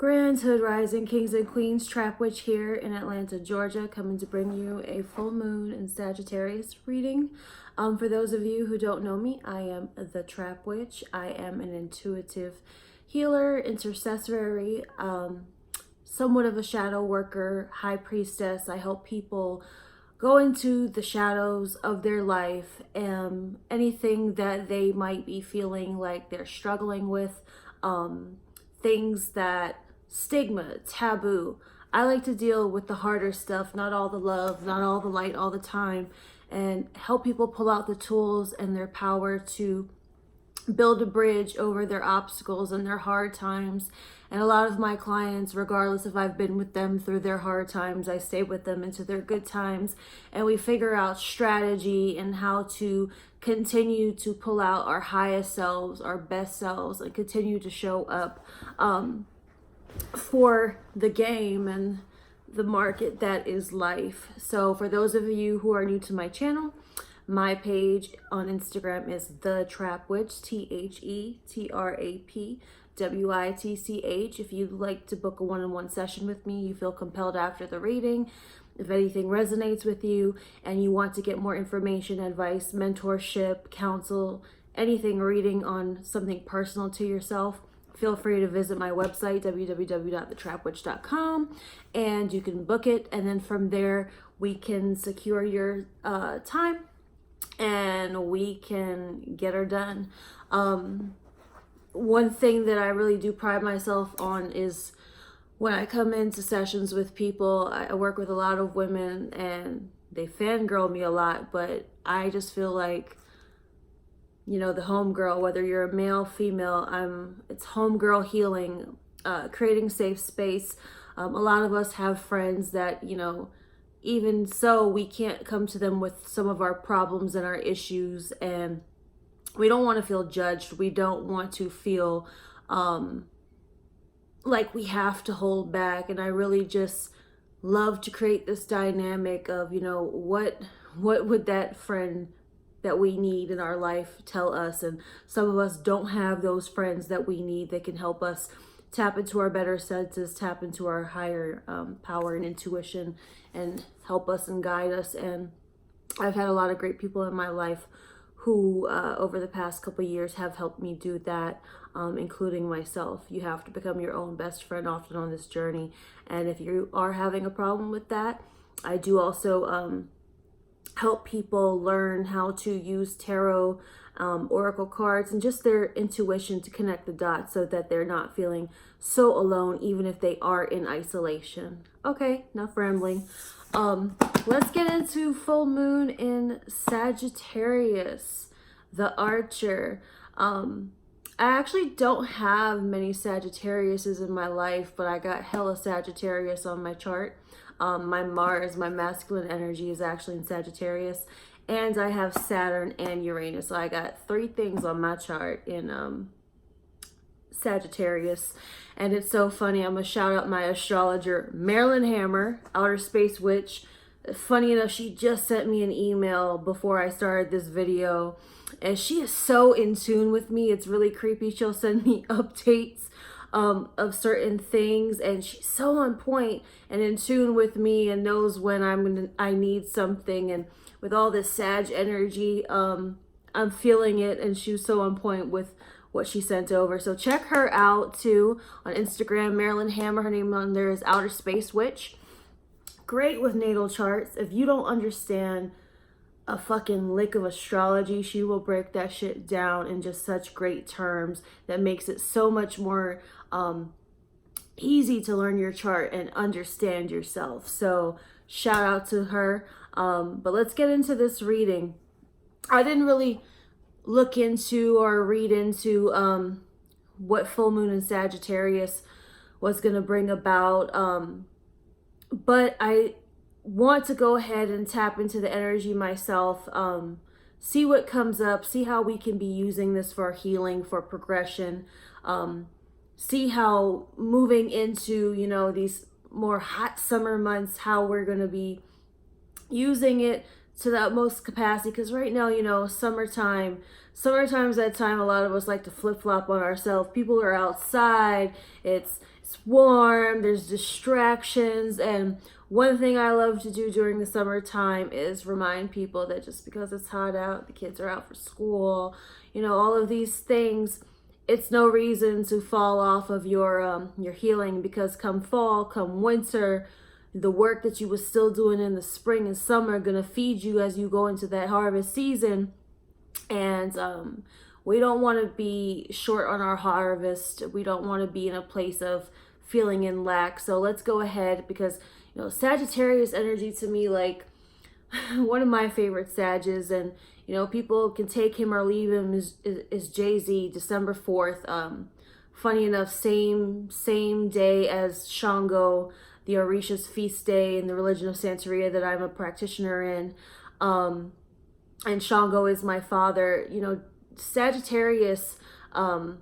Grand Hood Rising, Kings and Queens, Trap Witch here in Atlanta, Georgia, coming to bring you a full moon in Sagittarius reading. For those of you who don't know me, I am the Trap Witch. I am an intuitive healer, intercessory, somewhat of a shadow worker, high priestess. I help people go into the shadows of their life and anything that they might be feeling like they're struggling with, things that stigma, taboo. I like to deal with the harder stuff, not all the love, not all the light all the time, and help people pull out the tools and their power to build a bridge over their obstacles and their hard times. And a lot of my clients, regardless if I've been with them through their hard times, I stay with them into their good times, and we figure out strategy and how to continue to pull out our highest selves, our best selves, and continue to show up for the game and the market that is life. So for those of you who are new to my channel, my page on Instagram is The Trap Witch, TheTrapWitch. If you'd like to book a one-on-one session with me, you feel compelled after the reading, if anything resonates with you and you want to get more information, advice, mentorship, counsel, anything reading on something personal to yourself, feel free to visit my website, www.thetrapwitch.com, and you can book it. And then from there, we can secure your time and we can get her done. One thing that I really do pride myself on is when I come into sessions with people, I work with a lot of women and they fangirl me a lot, but I just feel like, you know, the homegirl, whether you're a male, female, it's homegirl healing, creating safe space. A lot of us have friends that, you know, even so, we can't come to them with some of our problems and our issues, and we don't want to feel judged. We don't want to feel like we have to hold back. And I really just love to create this dynamic of, you know, what would that friend that we need in our life tell us? And some of us don't have those friends that we need that can help us tap into our better senses, tap into our higher power and intuition, and help us and guide us. And I've had a lot of great people in my life who over the past couple of years have helped me do that, including myself. You have to become your own best friend often on this journey. And if you are having a problem with that, I do also help people learn how to use tarot, oracle cards, and just their intuition to connect the dots so that they're not feeling so alone, even if they are in isolation. Okay, enough rambling. Let's get into full moon in Sagittarius, the Archer. I actually don't have many Sagittariuses in my life, but I got hella Sagittarius on my chart. My Mars, my masculine energy, is actually in Sagittarius, and I have Saturn and Uranus. So I got 3 things on my chart in Sagittarius. And it's so funny. I'm gonna shout out my astrologer, Marilyn Hammer, Outer Space Witch. Funny enough, she just sent me an email before I started this video, and she is so in tune with me. It's really creepy. She'll send me updates of certain things, and she's so on point and in tune with me and knows when I need something. And with all this Sag energy, I'm feeling it, and she was so on point with what she sent over. So check her out too on Instagram, Marilyn Hammer. Her name on there is Outer Space Witch. Great with natal charts. If you don't understand a fucking lick of astrology, she will break that shit down in just such great terms that makes it so much more easy to learn your chart and understand yourself. So shout out to her. But let's get into this reading. I didn't really look into or read into what full moon in Sagittarius was going to bring about, but I want to go ahead and tap into the energy myself, see what comes up, see how we can be using this for healing, for progression, see how moving into, you know, these more hot summer months, how we're going to be using it to the utmost capacity, because right now, you know, summertime's that time a lot of us like to flip-flop on ourselves. People are outside, it's warm, there's distractions, and one thing I love to do during the summertime is remind people that just because it's hot out, the kids are out for school, you know, all of these things, it's no reason to fall off of your healing, because come fall, come winter, the work that you were still doing in the spring and summer are going to feed you as you go into that harvest season. And we don't want to be short on our harvest. We don't want to be in a place of feeling in lack. So let's go ahead, because, you know, Sagittarius energy to me, like one of my favorite Sages, and, you know, people can take him or leave him, is Jay-Z, December 4th. Funny enough, same day as Shango, the Orisha's feast day in the religion of Santeria that I'm a practitioner in. And Shango is my father. You know, Sagittarius, I've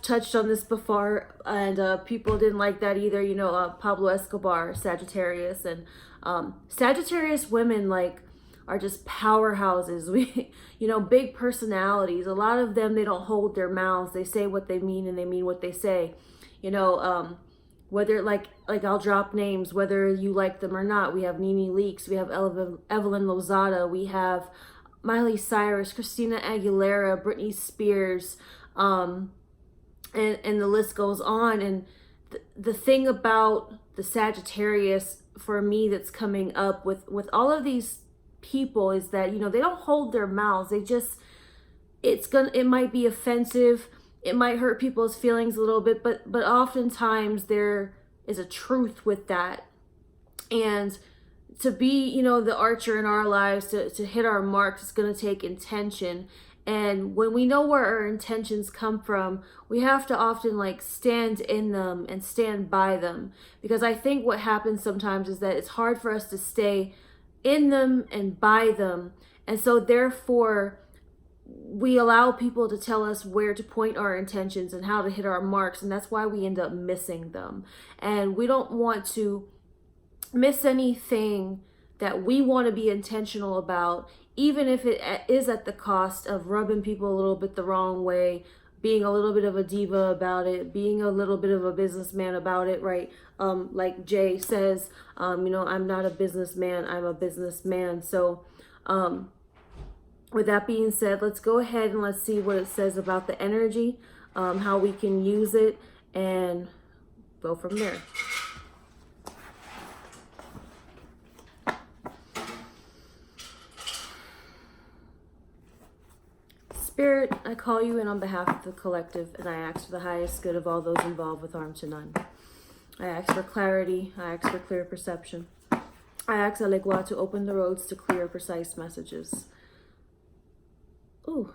touched on this before, and people didn't like that either. You know, Pablo Escobar, Sagittarius, and Sagittarius women, like, are just powerhouses. We, you know, big personalities. A lot of them, they don't hold their mouths. They say what they mean, and they mean what they say. You know, whether, like I'll drop names, whether you like them or not. We have Nene Leakes, we have Evelyn Lozada, we have Miley Cyrus, Christina Aguilera, Britney Spears, and the list goes on. And the thing about the Sagittarius for me that's coming up with all of these people is that, you know, they don't hold their mouths. They just, it might be offensive, it might hurt people's feelings a little bit, but oftentimes there is a truth with that. And to be, you know, the archer in our lives, to hit our marks, it's going to take intention. And when we know where our intentions come from, we have to often, like, stand in them and stand by them. Because I think what happens sometimes is that it's hard for us to stay in them and by them. And so therefore, we allow people to tell us where to point our intentions and how to hit our marks, and that's why we end up missing them. And we don't want to miss anything that we want to be intentional about, even if it is at the cost of rubbing people a little bit the wrong way, being a little bit of a diva about it, being a little bit of a businessman about it, right? Like Jay says, you know, I'm not a businessman, I'm a businessman. So, with that being said, let's go ahead and let's see what it says about the energy, how we can use it, and go from there. Spirit, I call you in on behalf of the collective, and I ask for the highest good of all those involved with harm to none. I ask for clarity. I ask for clear perception. I ask Alegua to open the roads to clear, precise messages. Ooh.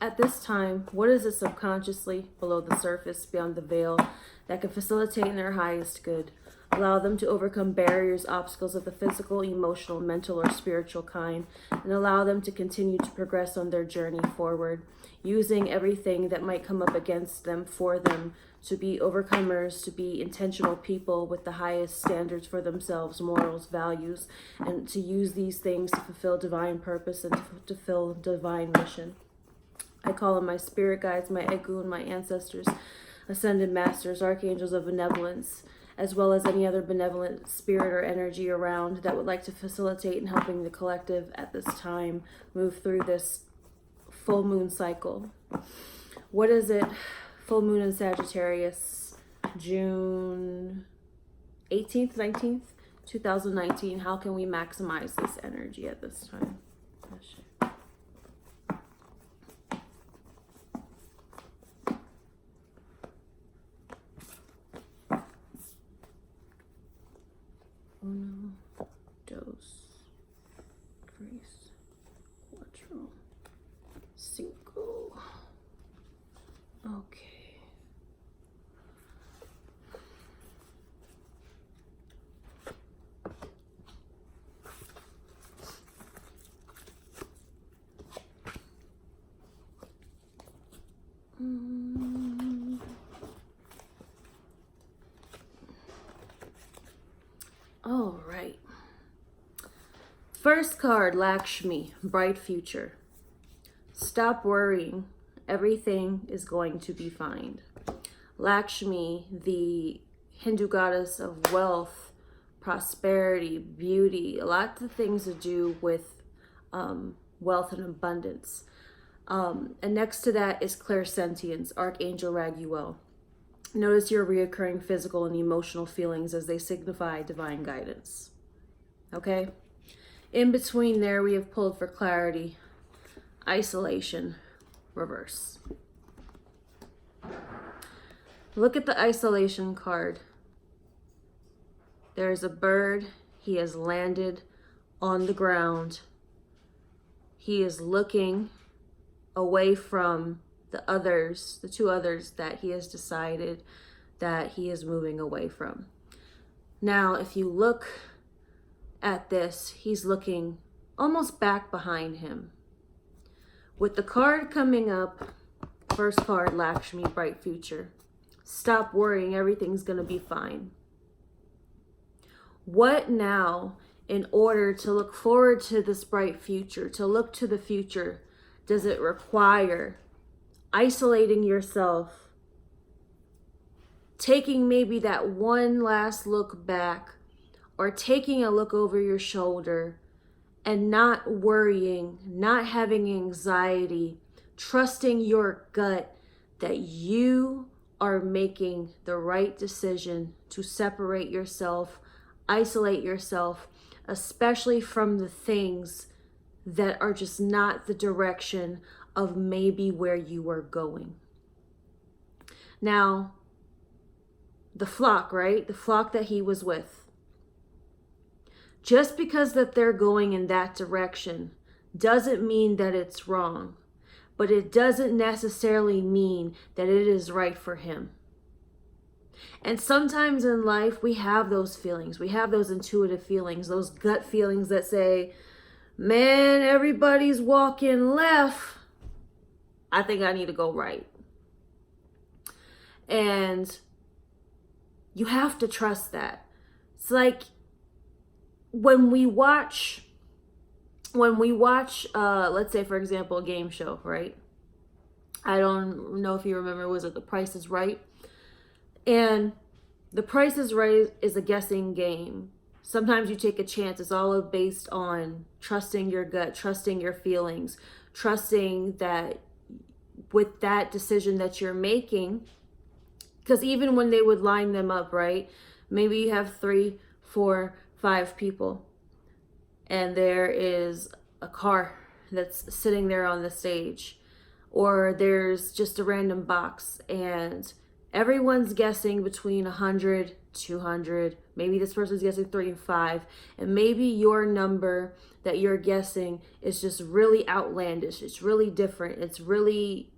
At this time, what is it subconsciously below the surface, beyond the veil, that can facilitate in their highest good? Allow them to overcome barriers, obstacles of the physical, emotional, mental, or spiritual kind, and allow them to continue to progress on their journey forward, using everything that might come up against them for them to be overcomers, to be intentional people with the highest standards for themselves, morals, values, and to use these things to fulfill divine purpose and to fulfill divine mission. I call on my spirit guides, my Egun, my ancestors, ascended masters, archangels of benevolence, as well as any other benevolent spirit or energy around that would like to facilitate in helping the collective at this time move through this full moon cycle. What is it? Full moon in Sagittarius, June 18th, 19th, 2019. How can we maximize this energy at this time? Uno, dos, tres, cuatro, cinco. Okay. First card, Lakshmi, bright future. Stop worrying. Everything is going to be fine. Lakshmi, the Hindu goddess of wealth, prosperity, beauty, a lot of things to do with wealth and abundance. And next to that is clairsentience, Archangel Raguel. Notice your reoccurring physical and emotional feelings as they signify divine guidance. Okay? In between there, we have pulled for clarity, isolation, reverse. Look at the isolation card. There's a bird. He has landed on the ground. He is looking away from the others, the two others that he has decided that he is moving away from. Now, if you look at this, he's looking almost back behind him. With the card coming up, first card, Lakshmi, bright future. Stop worrying, everything's going to be fine. What now, in order to look forward to this bright future, to look to the future, does it require? Isolating yourself, taking maybe that one last look back, or taking a look over your shoulder and not worrying, not having anxiety, trusting your gut that you are making the right decision to separate yourself, isolate yourself, especially from the things that are just not the direction of maybe where you are going. Now, the flock, right? The flock that he was with. Just because that they're going in that direction doesn't mean that it's wrong, but it doesn't necessarily mean that it is right for him. And sometimes in life, we have those feelings. We have those intuitive feelings, those gut feelings that say, man, everybody's walking left. I think I need to go right. And you have to trust that. It's like when we watch, let's say, for example, a game show, right? I don't know if you remember, was it The Price is Right? And The Price is Right is a guessing game. Sometimes you take a chance. It's all based on trusting your gut, trusting your feelings, trusting that with that decision that you're making, because even when they would line them up, right? Maybe you have 3, 4, 5 people, and there is a car that's sitting there on the stage, or there's just a random box, and everyone's guessing between 100, 200, maybe this person's guessing 3 and 5, and maybe your number that you're guessing is just really outlandish. It's really different. It's really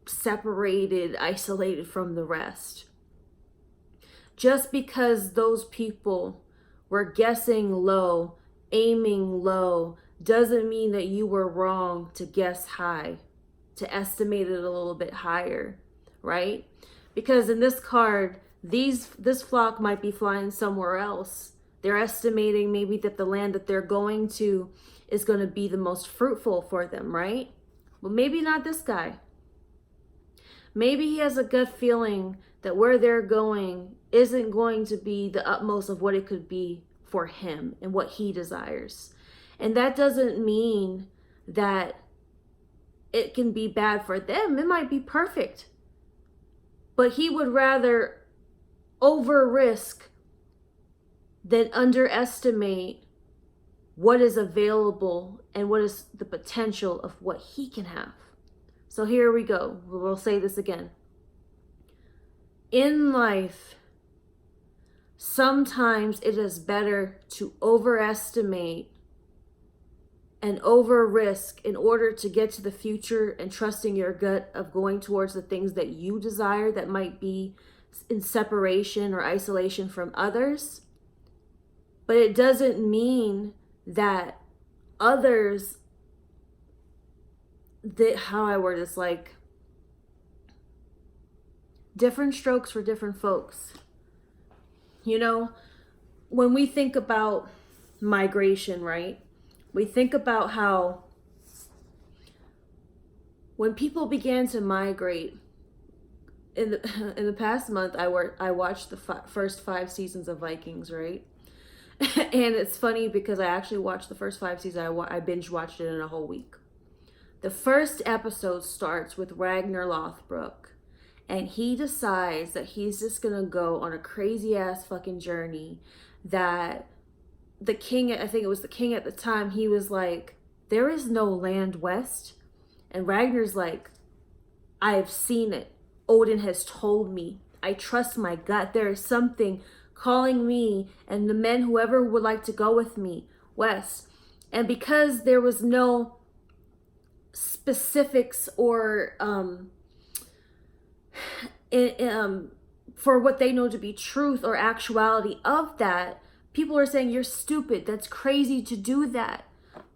separated, isolated from the rest. Just because those people were guessing low, aiming low, doesn't mean that you were wrong to guess high, to estimate it a little bit higher, right? Because in this card, this flock might be flying somewhere else. They're estimating maybe that the land that they're going to is going to be the most fruitful for them, right? Well, maybe not this guy. Maybe he has a gut feeling that where they're going isn't going to be the utmost of what it could be for him and what he desires. And that doesn't mean that it can be bad for them. It might be perfect. But he would rather over risk than underestimate what is available and what is the potential of what he can have. So here we go. We'll say this again. In life, sometimes it is better to overestimate and over risk in order to get to the future and trusting your gut of going towards the things that you desire that might be in separation or isolation from others. But it doesn't mean that others, how I word this, like different strokes for different folks. You know, when we think about migration, right? we think about how when people began to migrate, in the past month, I watched the first 5 seasons of Vikings, right? And it's funny because I actually watched the first 5 seasons. I binge watched it in a whole week. The first episode starts with Ragnar Lothbrok, and he decides that he's just gonna go on a crazy ass fucking journey. That the king, I think it was the king at the time, he was like, there is no land west. And Ragnar's like, I've seen it. Odin has told me. I trust my gut. There is something calling me and the men, whoever would like to go with me, west. And because there was no specifics or for what they know to be truth or actuality of that, people are saying, you're stupid. That's crazy to do that.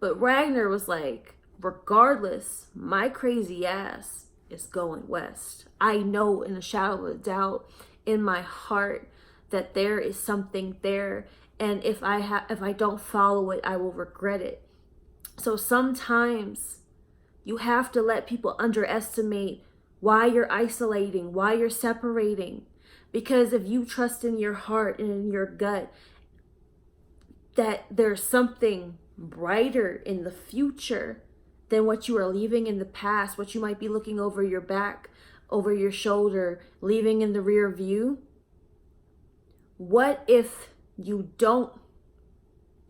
But Ragnar was like, regardless, my crazy ass is going west. I know in a shadow of a doubt in my heart that there is something there, and if I don't follow it, I will regret it. So sometimes you have to let people underestimate why you're isolating, why you're separating. Because if you trust in your heart and in your gut that there's something brighter in the future than what you are leaving in the past, what you might be looking over your back, over your shoulder, leaving in the rear view. What if you don't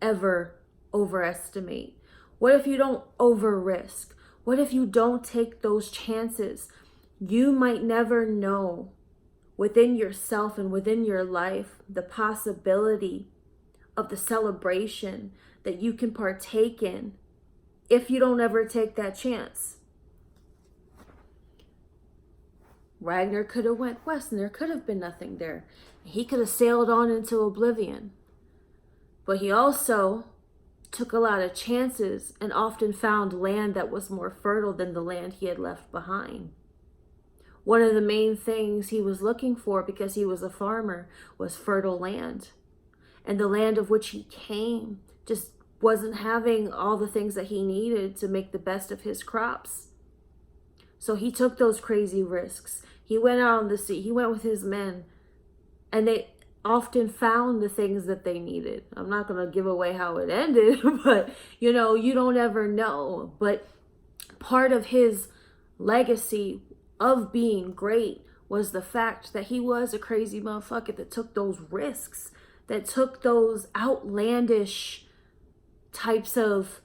ever overestimate? What if you don't over risk? What if you don't take those chances? You might never know within yourself and within your life the possibility of the celebration that you can partake in if you don't ever take that chance. Ragnar could have went west and there could have been nothing there. He could have sailed on into oblivion. But he also took a lot of chances and often found land that was more fertile than the land he had left behind. One of the main things he was looking for, because he was a farmer, was fertile land. And the land of which he came just wasn't having all the things that he needed to make the best of his crops. So he took those crazy risks. He went out on the sea. He went with his men. And they often found the things that they needed. I'm not going to give away how it ended, but you don't ever know. But part of his legacy of being great was the fact that he was a crazy motherfucker that took those risks, that took those outlandish types of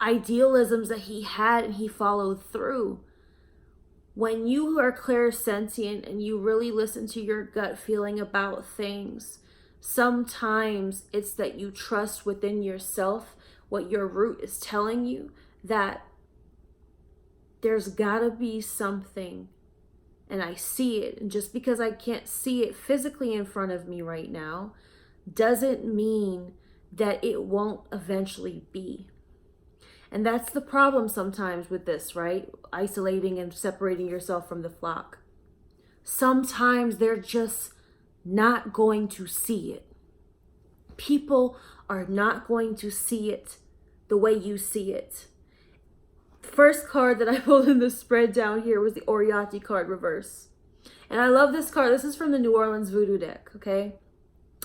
idealisms that he had, and he followed through. When you are clairsentient and you really listen to your gut feeling about things, sometimes it's that you trust within yourself what your root is telling you, that there's gotta be something, and I see it. And just because I can't see it physically in front of me right now doesn't mean that it won't eventually be. And that's the problem sometimes with this, right? Isolating and separating yourself from the flock. Sometimes they're just not going to see it. People are not going to see it the way you see it. First card that I pulled in the spread down here was the Oriati card reverse. And I love this card. This is from the New Orleans Voodoo deck, okay?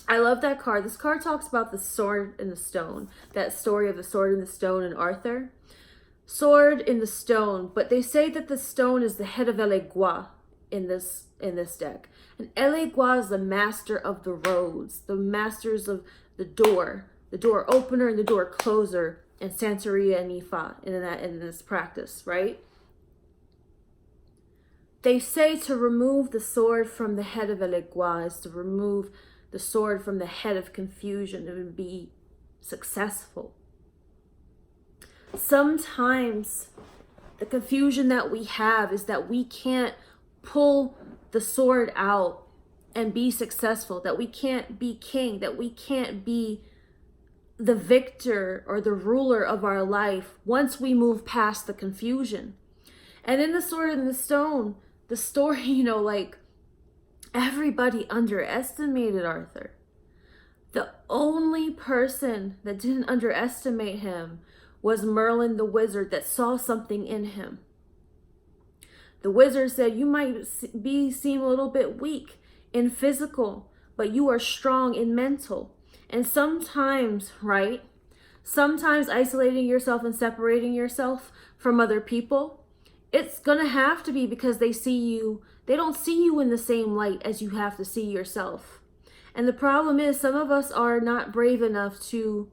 I love that card. This card talks about the sword and the stone. That story of the sword and the stone and Arthur. Sword in the stone. But they say that the stone is the head of Elegua in this deck. And Elegua is the master of the roads. The masters of the door opener and the door closer. And Santeria and Ifa in this practice, right? They say to remove the sword from the head of Elegua is to remove the sword from the head of confusion and be successful. Sometimes the confusion that we have is that we can't pull the sword out and be successful, that we can't be king, that we can't be the victor or the ruler of our life once we move past the confusion. And in the sword and the stone, the story, like everybody underestimated Arthur. The only person that didn't underestimate him was Merlin the wizard, that saw something in him. The wizard said, you might seem a little bit weak in physical, but you are strong in mental. And sometimes, right? Sometimes isolating yourself and separating yourself from other people, it's going to have to be because they don't see you in the same light as you have to see yourself. And the problem is, some of us are not brave enough to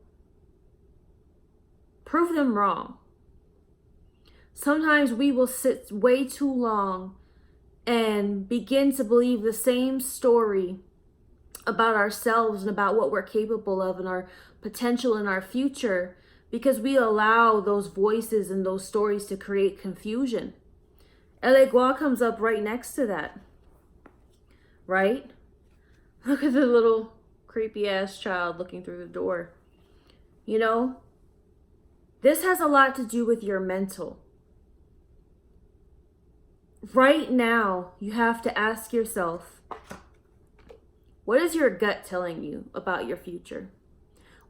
prove them wrong. Sometimes we will sit way too long and begin to believe the same story about ourselves and about what we're capable of and our potential in our future, because we allow those voices and those stories to create confusion. Elegua comes up right next to that, right? Look at the little creepy ass child looking through the door. You know, this has a lot to do with your mental. Right now, you have to ask yourself, what is your gut telling you about your future?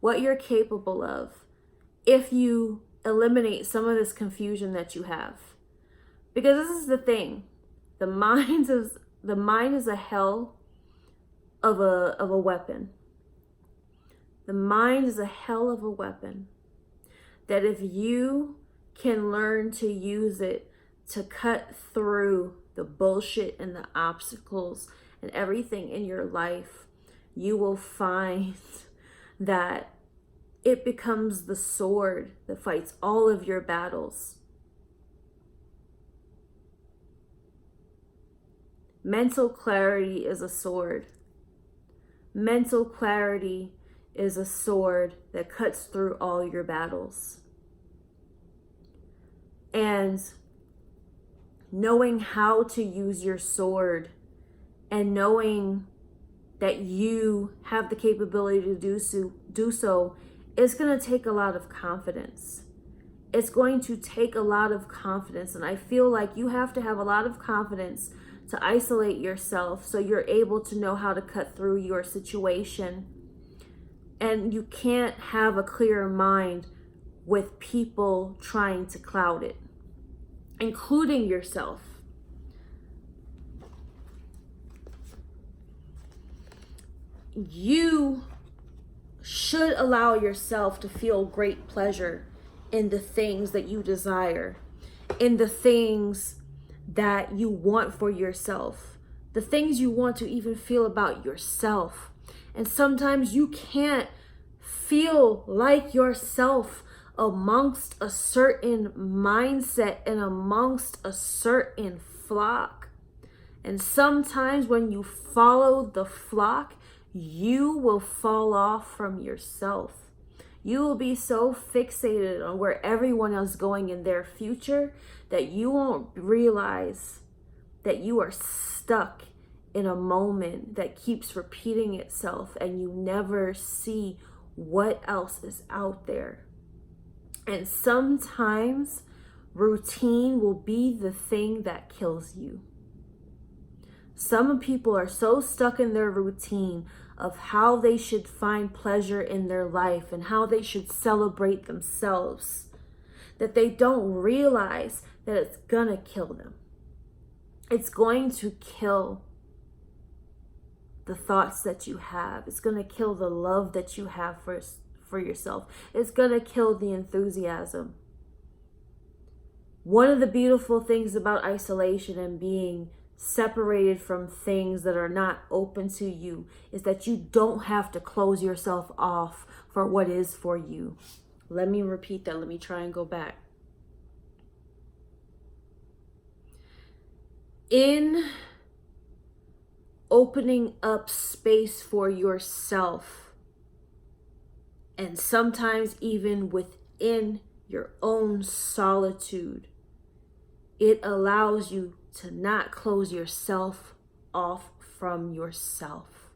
What you're capable of if you eliminate some of this confusion that you have. Because this is the thing. The mind is a hell of a weapon. The mind is a hell of a weapon that if you can learn to use it to cut through the bullshit and the obstacles and everything in your life, you will find that it becomes the sword that fights all of your battles. Mental clarity is a sword. Mental clarity is a sword that cuts through all your battles. And knowing how to use your sword and knowing that you have the capability to do so is going to take a lot of confidence. It's going to take a lot of confidence. And I feel like you have to have a lot of confidence to isolate yourself so you're able to know how to cut through your situation. And you can't have a clear mind with people trying to cloud it, including yourself. You should allow yourself to feel great pleasure in the things that you desire, in the things that you want for yourself, the things you want to even feel about yourself. And sometimes you can't feel like yourself amongst a certain mindset and amongst a certain flock. And sometimes when you follow the flock, you will fall off from yourself. You will be so fixated on where everyone else is going in their future that you won't realize that you are stuck in a moment that keeps repeating itself and you never see what else is out there. And sometimes routine will be the thing that kills you. Some people are so stuck in their routine of how they should find pleasure in their life and how they should celebrate themselves that they don't realize that it's gonna kill them. It's going to kill the thoughts that you have. It's gonna kill the love that you have for yourself. It's gonna kill the enthusiasm. One of the beautiful things about isolation and being separated from things that are not open to you is that you don't have to close yourself off for what is for you. Let me repeat that. Let me try and go back. In opening up space for yourself, and sometimes even within your own solitude, it allows you to not close yourself off from yourself.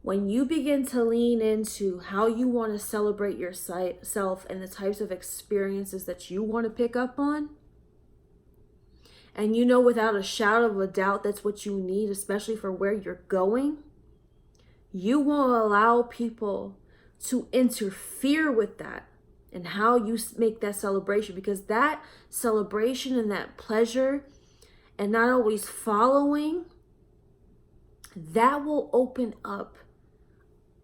When you begin to lean into how you want to celebrate yourself and the types of experiences that you want to pick up on, and you know without a shadow of a doubt that's what you need, especially for where you're going, you won't allow people to interfere with that and how you make that celebration, because that celebration and that pleasure and not always following, that will open up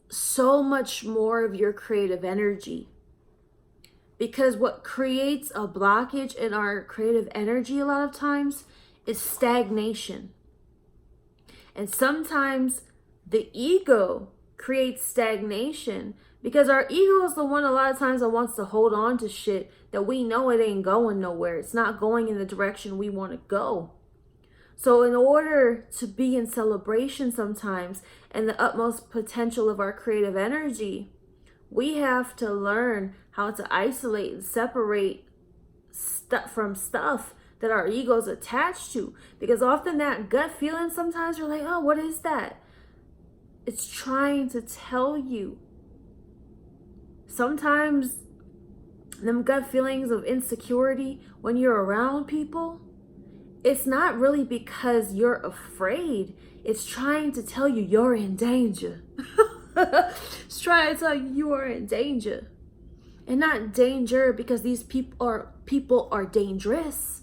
so much more of your creative energy. Because what creates a blockage in our creative energy a lot of times is stagnation. And sometimes the ego creates stagnation because our ego is the one a lot of times that wants to hold on to shit that we know it ain't going nowhere. It's not going in the direction we want to go. So in order to be in celebration sometimes and the utmost potential of our creative energy, we have to learn how to isolate and separate stuff from stuff that our ego's attached to. Because often that gut feeling, sometimes you're like, oh, what is that? It's trying to tell you. Sometimes them gut feelings of insecurity when you're around people, it's not really because you're afraid. It's trying to tell you you're in danger. It's trying to tell you you are in danger. And not danger because these people are dangerous.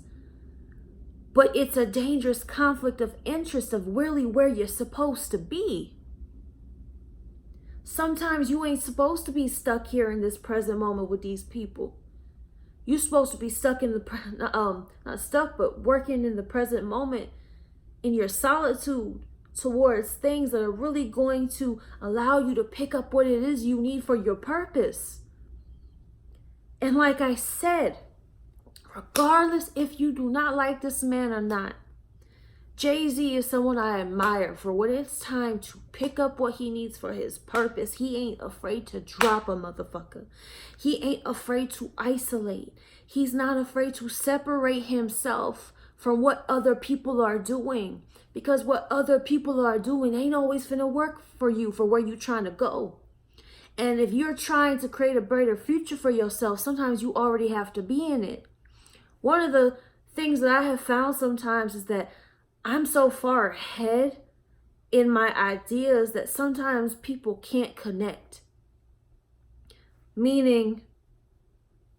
But it's a dangerous conflict of interest of really where you're supposed to be. Sometimes you ain't supposed to be stuck here in this present moment with these people. You're supposed to be stuck in the, not stuck, but working in the present moment in your solitude towards things that are really going to allow you to pick up what it is you need for your purpose. And like I said, regardless if you do not like this man or not, Jay-Z is someone I admire for when it's time to pick up what he needs for his purpose. He ain't afraid to drop a motherfucker. He ain't afraid to isolate. He's not afraid to separate himself from what other people are doing. Because what other people are doing ain't always finna work for you, for where you're trying to go. And if you're trying to create a brighter future for yourself, sometimes you already have to be in it. One of the things that I have found sometimes is that I'm so far ahead in my ideas that sometimes people can't connect. Meaning,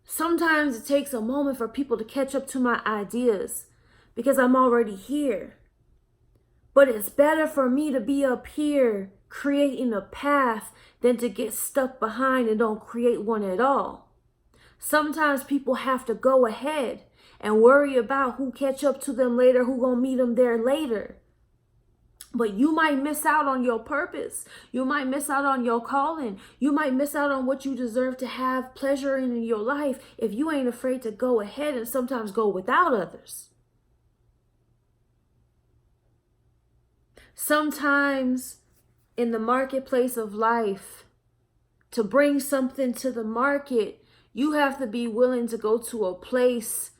sometimes it takes a moment for people to catch up to my ideas because I'm already here. But it's better for me to be up here creating a path than to get stuck behind and don't create one at all. Sometimes people have to go ahead and worry about who catch up to them later, who gonna meet them there later. But you might miss out on your purpose. You might miss out on your calling. You might miss out on what you deserve to have pleasure in your life if you ain't afraid to go ahead and sometimes go without others. Sometimes in the marketplace of life, to bring something to the market, you have to be willing to go to a place.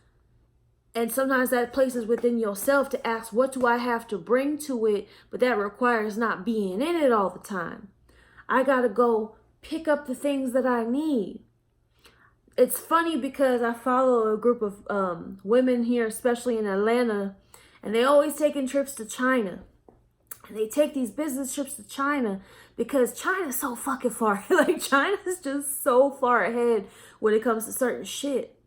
And sometimes that place is within yourself to ask, what do I have to bring to it? But that requires not being in it all the time. I got to go pick up the things that I need. It's funny because I follow a group of women here, especially in Atlanta, and they always taking trips to China. And they take these business trips to China because China's so fucking far. Like, China's just so far ahead when it comes to certain shit.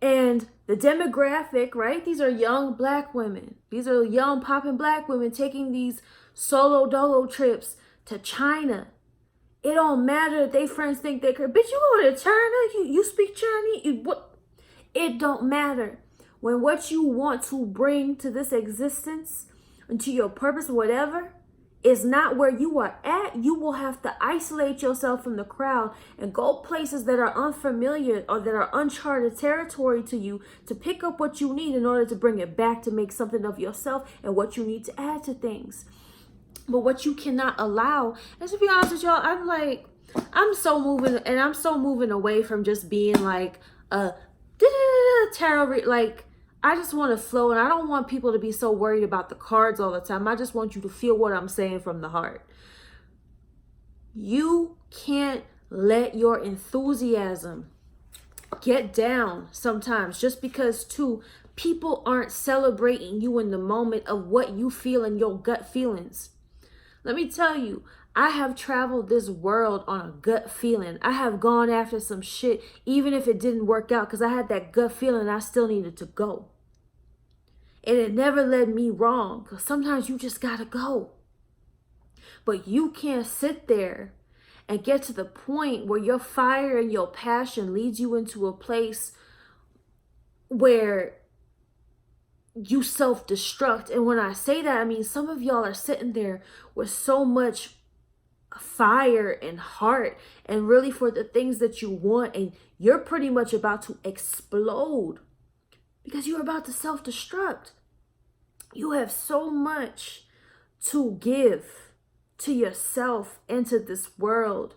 And the demographic, right? These are young black women. These are young popping black women taking these solo dolo trips to China. It don't matter if they friends think they could. Bitch, you go to China? You speak Chinese? What? It don't matter. When what you want to bring to this existence and to your purpose, whatever, is not where you are at, you will have to isolate yourself from the crowd and go places that are unfamiliar or that are uncharted territory to you to pick up what you need in order to bring it back to make something of yourself and what you need to add to things. But what you cannot allow, and to be honest with y'all, I'm so moving away from just being like a tarot, like, I just want to flow, and I don't want people to be so worried about the cards all the time. I just want you to feel what I'm saying from the heart. You can't let your enthusiasm get down sometimes just because, too, people aren't celebrating you in the moment of what you feel in your gut feelings. Let me tell you, I have traveled this world on a gut feeling. I have gone after some shit, even if it didn't work out, because I had that gut feeling I still needed to go. And it never led me wrong, because sometimes you just gotta go. But you can't sit there and get to the point where your fire and your passion leads you into a place where you self-destruct. And when I say that, I mean some of y'all are sitting there with so much fire and heart and really for the things that you want, and you're pretty much about to explode because you're about to self-destruct. You have so much to give to yourself and to this world,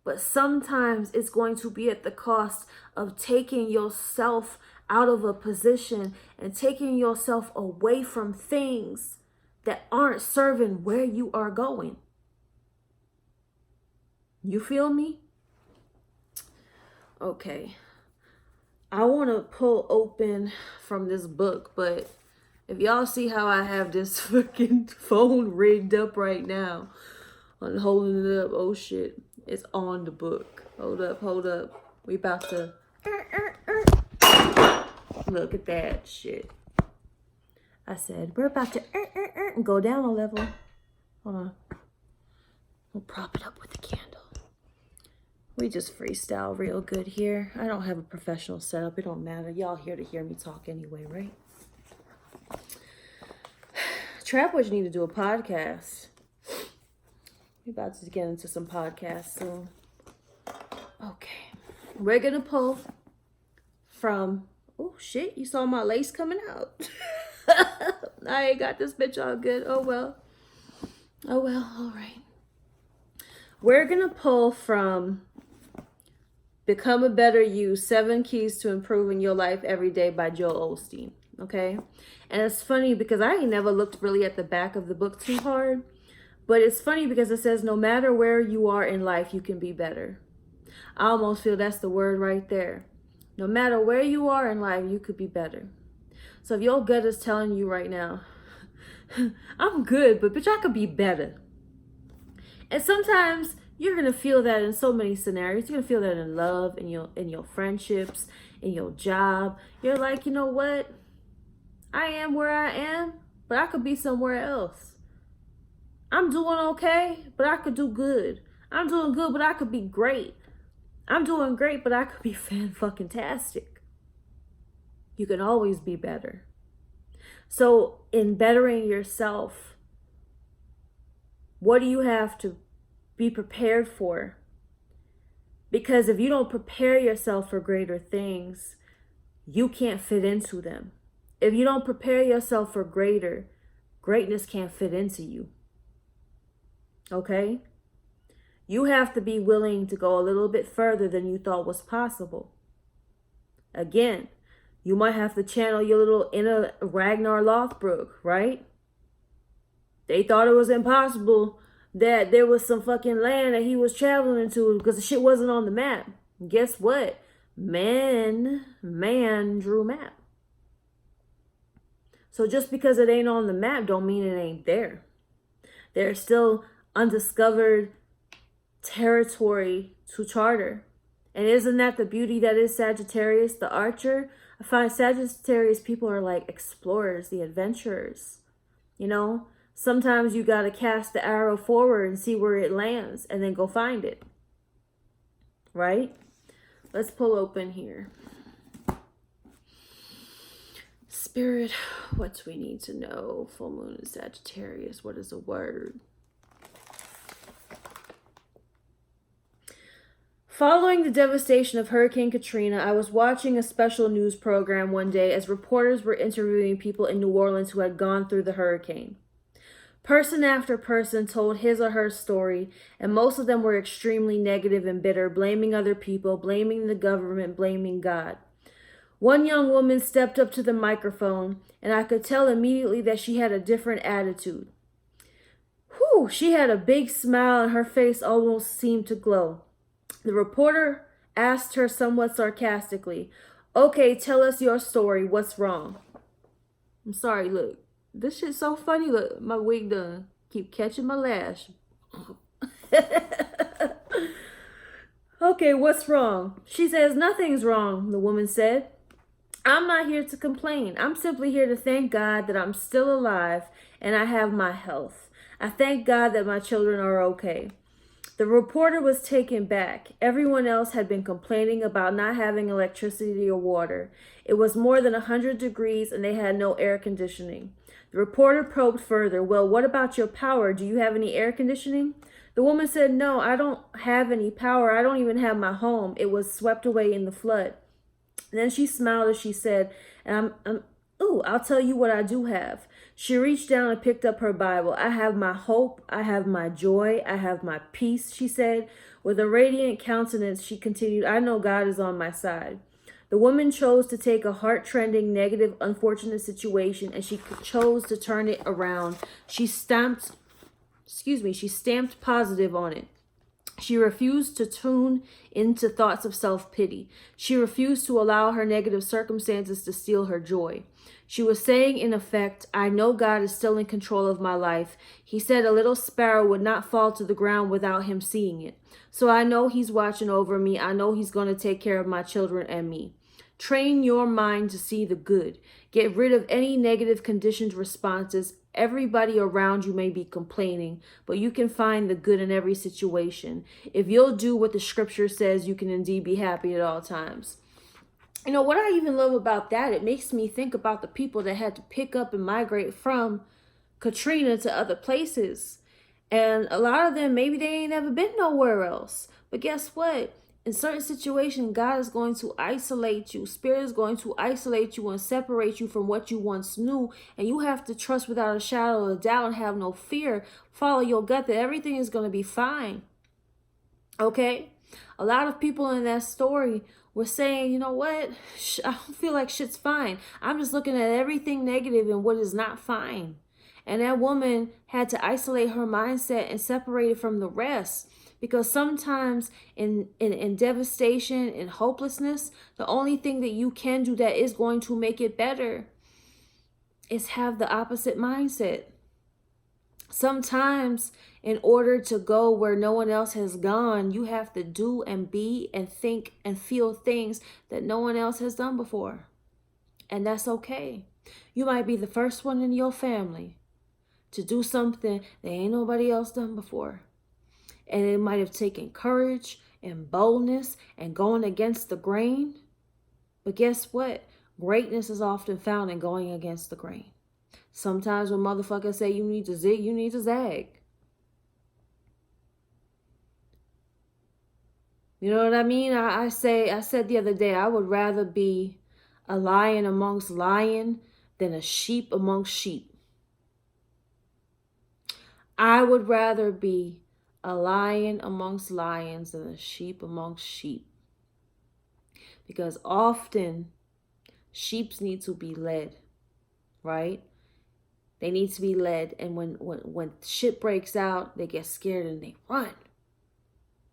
but sometimes it's going to be at the cost of taking yourself out of a position and taking yourself away from things that aren't serving where you are going. You feel me? Okay. I want to pull open from this book, but if y'all see how I have this fucking phone rigged up right now, I'm holding it up. Oh shit. It's on the book. Hold up. We about to look at that shit. I said, we're about to go down a level. Hold on. We'll prop it up with the candle. We just freestyle real good here. I don't have a professional setup. It don't matter. Y'all here to hear me talk anyway, right? Trap Witch need to do a podcast. We about to get into some podcasts soon. Okay. We're going to pull from... Oh, shit. You saw my lace coming out. I ain't got this bitch all good. Oh, well. All right. We're going to pull from Become a Better You, 7 Keys to Improving Your Life Every Day by Joel Osteen. Okay? And it's funny because I ain't never looked really at the back of the book too hard. But it's funny because it says, no matter where you are in life, you can be better. I almost feel that's the word right there. No matter where you are in life, you could be better. So if your gut is telling you right now, I'm good, but bitch, I could be better. And sometimes you're going to feel that in so many scenarios. You're going to feel that in love, in your friendships, in your job. You're like, you know what? I am where I am, but I could be somewhere else. I'm doing okay, but I could do good. I'm doing good, but I could be great. I'm doing great, but I could be fan-fucking-tastic. You can always be better. So in bettering yourself, what do you have to be prepared for? Because if you don't prepare yourself for greater things, you can't fit into them. If you don't prepare yourself for greatness can't fit into you. Okay? You have to be willing to go a little bit further than you thought was possible. Again, you might have to channel your little inner Ragnar Lothbrok, right? They thought it was impossible that there was some fucking land that he was traveling into because the shit wasn't on the map. And guess what? Man drew map. So just because it ain't on the map don't mean it ain't there. There's still undiscovered territory to charter. And isn't that the beauty that is Sagittarius, the archer? I find Sagittarius people are like explorers, the adventurers. You know, sometimes you got to cast the arrow forward and see where it lands and then go find it. Right? Let's pull open here. Spirit, what do we need to know? Full moon in Sagittarius. What is a word? Following the devastation of Hurricane Katrina, I was watching a special news program one day as reporters were interviewing people in New Orleans who had gone through the hurricane. Person after person told his or her story, and most of them were extremely negative and bitter, blaming other people, blaming the government, blaming God. One young woman stepped up to the microphone, and I could tell immediately that she had a different attitude. Whew, she had a big smile and her face almost seemed to glow. The reporter asked her somewhat sarcastically, "Okay, tell us your story. What's wrong?" I'm sorry, look. This shit's so funny. Look, my wig done. Keep catching my lash. Okay, what's wrong? She says, nothing's wrong, the woman said. I'm not here to complain. I'm simply here to thank God that I'm still alive and I have my health. I thank God that my children are okay. The reporter was taken back. Everyone else had been complaining about not having electricity or water. It was more than 100 degrees and they had no air conditioning. The reporter probed further. Well, what about your power? Do you have any air conditioning? The woman said, no, I don't have any power. I don't even have my home. It was swept away in the flood. And then she smiled as she said, I'll tell you what I do have. She reached down and picked up her Bible. I have my hope. I have my joy. I have my peace, she said. With a radiant countenance, she continued, I know God is on my side. The woman chose to take a heart-trending, negative, unfortunate situation and she chose to turn it around. She stamped positive on it. She refused to tune into thoughts of self-pity. She refused to allow her negative circumstances to steal her joy. She was saying, in effect, I know God is still in control of my life. He said a little sparrow would not fall to the ground without him seeing it. So I know he's watching over me. I know he's going to take care of my children and me. Train your mind to see the good. Get rid of any negative conditioned responses. Everybody around you may be complaining, but you can find the good in every situation. If you'll do what the scripture says, you can indeed be happy at all times. You know, what I even love about that, it makes me think about the people that had to pick up and migrate from Katrina to other places. And a lot of them, maybe they ain't never been nowhere else. But guess what? In certain situations, God is going to isolate you. Spirit is going to isolate you and separate you from what you once knew. And you have to trust without a shadow of a doubt and have no fear. Follow your gut that everything is going to be fine. Okay? A lot of people in that story were saying, you know what? I don't feel like shit's fine. I'm just looking at everything negative and what is not fine. And that woman had to isolate her mindset and separate it from the rest. Because sometimes in devastation and hopelessness, the only thing that you can do that is going to make it better is have the opposite mindset. Sometimes in order to go where no one else has gone, you have to do and be and think and feel things that no one else has done before. And that's okay. You might be the first one in your family to do something that ain't nobody else done before. And it might have taken courage and boldness and going against the grain. But guess what? Greatness is often found in going against the grain. Sometimes when motherfuckers say you need to zig, you need to zag. You know what I mean? I said the other day, I would rather be a lion amongst lions than a sheep amongst sheep. I would rather be a lion amongst lions than a sheep amongst sheep. Because often sheep need to be led, right? They need to be led. And when shit breaks out, they get scared and they run.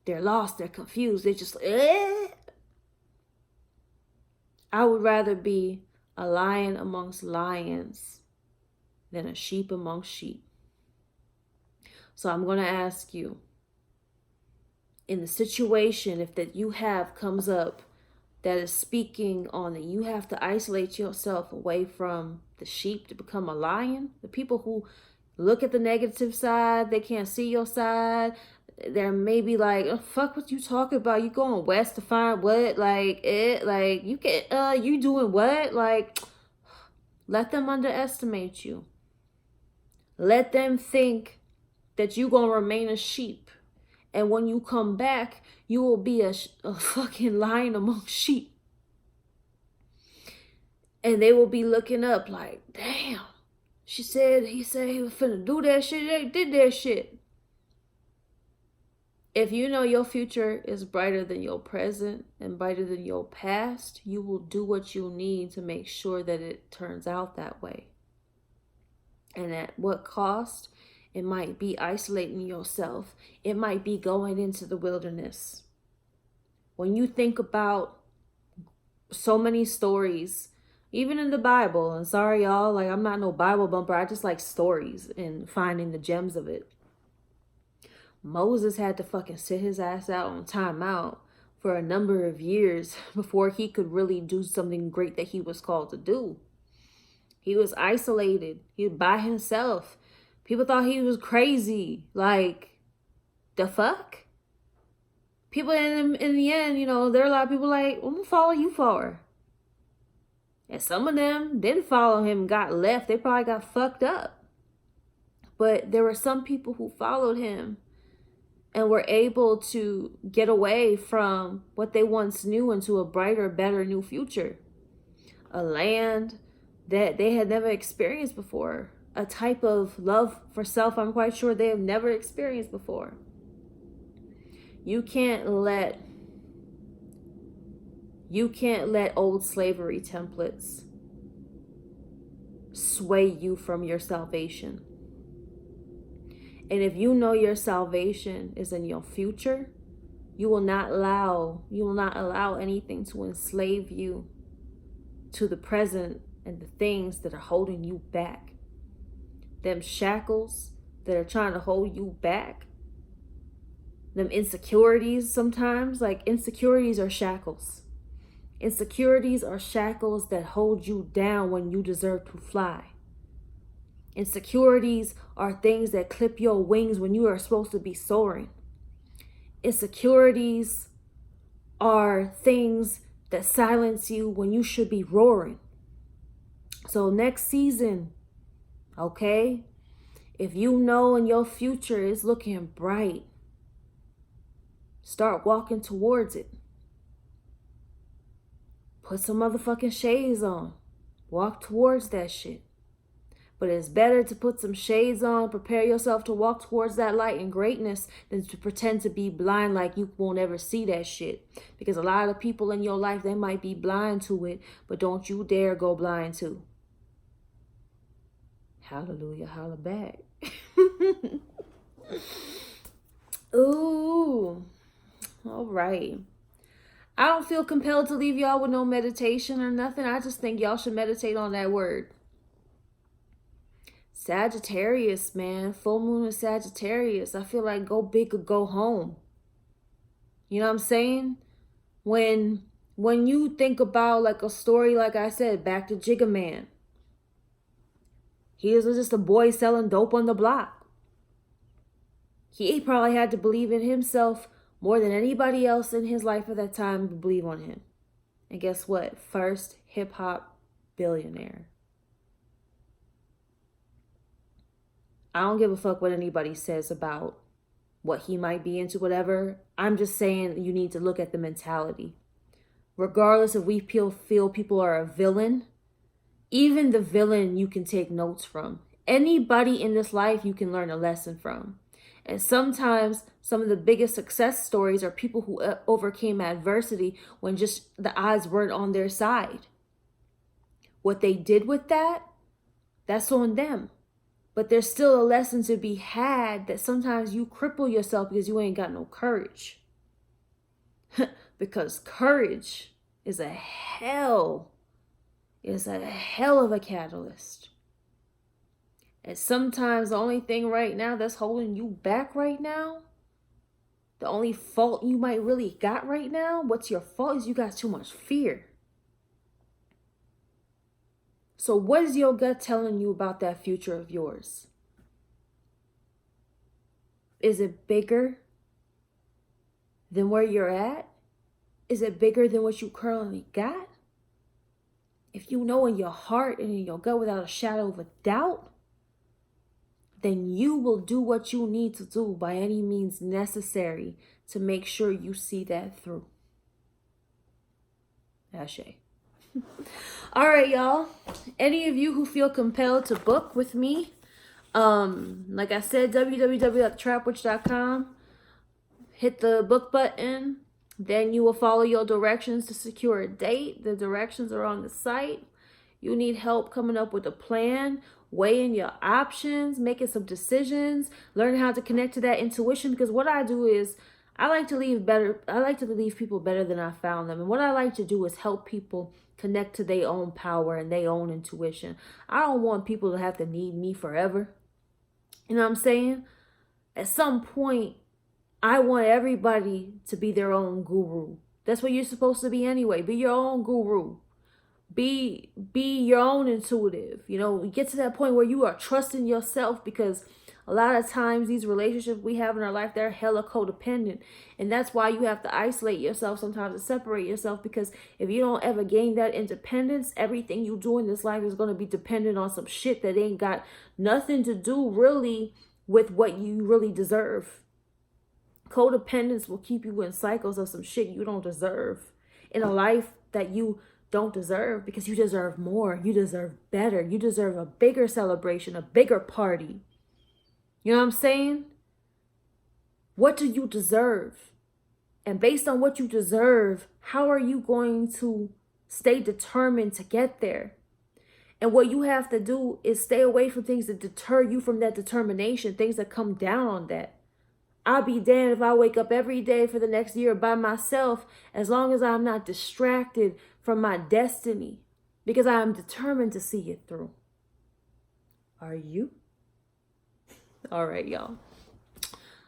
They're lost, they're confused, they just, I would rather be a lion amongst lions than a sheep amongst sheep. So I'm going to ask you, in the situation, if that you have comes up that is speaking on that you have to isolate yourself away from the sheep to become a lion, the people who look at the negative side, they can't see your side. They're maybe like, oh, fuck what you talking about? You going west to find what? You can, you doing what? Like, let them underestimate you. Let them think that you're going to remain a sheep. And when you come back, you will be a fucking lion among sheep. And they will be looking up like, damn. He said he was finna do that shit. They did that shit. If you know your future is brighter than your present and brighter than your past, you will do what you need to make sure that it turns out that way. And at what cost? It might be isolating yourself. It might be going into the wilderness. When you think about so many stories, Even in the Bible, and sorry y'all, like I'm not no Bible bumper. I just like stories and finding the gems of it. Moses had to fucking sit his ass out on timeout for a number of years before he could really do something great that he was called to do. He was isolated. He was by himself. People thought he was crazy. Like, the fuck? People in the end, you know, there are a lot of people like, I'm gonna follow you for. And some of them didn't follow him, got left. They probably got fucked up. But there were some people who followed him and were able to get away from what they once knew into a brighter, better new future. A land that they had never experienced before. A type of love for self I'm quite sure they have never experienced before. You can't let old slavery templates sway you from your salvation. And if you know your salvation is in your future, you will not allow anything to enslave you to the present and the things that are holding you back. Them shackles that are trying to hold you back. Them insecurities sometimes, like insecurities are shackles. Insecurities are shackles that hold you down when you deserve to fly. Insecurities are things that clip your wings when you are supposed to be soaring. Insecurities are things that silence you when you should be roaring. So next season, okay, if you know in your future is looking bright, start walking towards it. Put some motherfucking shades on. Walk towards that shit. But it's better to put some shades on, prepare yourself to walk towards that light and greatness than to pretend to be blind like you won't ever see that shit. Because a lot of people in your life, they might be blind to it, but don't you dare go blind too. Hallelujah, holla back. Ooh, all right. I don't feel compelled to leave y'all with no meditation or nothing. I just think y'all should meditate on that word. Sagittarius, man. Full moon of Sagittarius. I feel like go big or go home. You know what I'm saying? When you think about like a story, like I said, back to Jigga Man. He was just a boy selling dope on the block. He probably had to believe in himself more than anybody else in his life at that time to believe on him. And guess what? First hip-hop billionaire. I don't give a fuck what anybody says about what he might be into, whatever. I'm just saying you need to look at the mentality. Regardless if we feel people are a villain, even the villain you can take notes from. Anybody in this life you can learn a lesson from. And sometimes some of the biggest success stories are people who overcame adversity when just the odds weren't on their side. What they did with that, that's on them. But there's still a lesson to be had that sometimes you cripple yourself because you ain't got no courage. Because courage is a hell of a catalyst. And sometimes the only thing right now that's holding you back right now, the only fault you might really got right now, what's your fault is you got too much fear. So what is your gut telling you about that future of yours? Is it bigger than where you're at? Is it bigger than what you currently got? If you know in your heart and in your gut without a shadow of a doubt, then you will do what you need to do by any means necessary to make sure you see that through. Ashe. All right, y'all. Any of you who feel compelled to book with me, like I said, www.trapwitch.com. Hit the book button. Then you will follow your directions to secure a date. The directions are on the site. You need help coming up with a plan, weighing your options, making some decisions, learn how to connect to that intuition. Because what I do is I like to leave people better than I found them. And what I like to do is help people connect to their own power and their own intuition. I don't want people to have to need me forever. You know what I'm saying? At some point, I want everybody to be their own guru. That's what you're supposed to be anyway. Be your own guru. Be your own intuitive. You know, get to that point where you are trusting yourself, because a lot of times these relationships we have in our life, they're hella codependent. And that's why you have to isolate yourself sometimes and separate yourself, because if you don't ever gain that independence, everything you do in this life is going to be dependent on some shit that ain't got nothing to do really with what you really deserve. Codependence will keep you in cycles of some shit you don't deserve, in a life that you don't deserve, because you deserve more. You deserve better. You deserve a bigger celebration, a bigger party. You know what I'm saying? What do you deserve? And based on what you deserve, how are you going to stay determined to get there? And what you have to do is stay away from things that deter you from that determination, things that come down on that. I'll be damned if I wake up every day for the next year by myself, as long as I'm not distracted from my destiny, because I am determined to see it through. Are you? All right, y'all.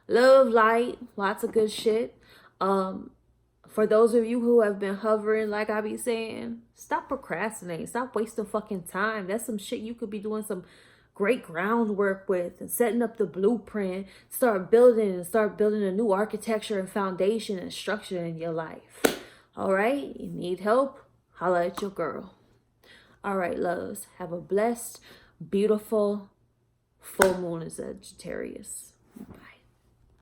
Love, light, lots of good shit. For those of you who have been hovering, like I be saying, stop procrastinating. Stop wasting fucking time. That's some shit you could be doing some great groundwork with, and setting up the blueprint. Start building a new architecture and foundation and structure in your life. All right? You need help? Holla at your girl. All right, loves. Have a blessed, beautiful full moon in Sagittarius. Bye.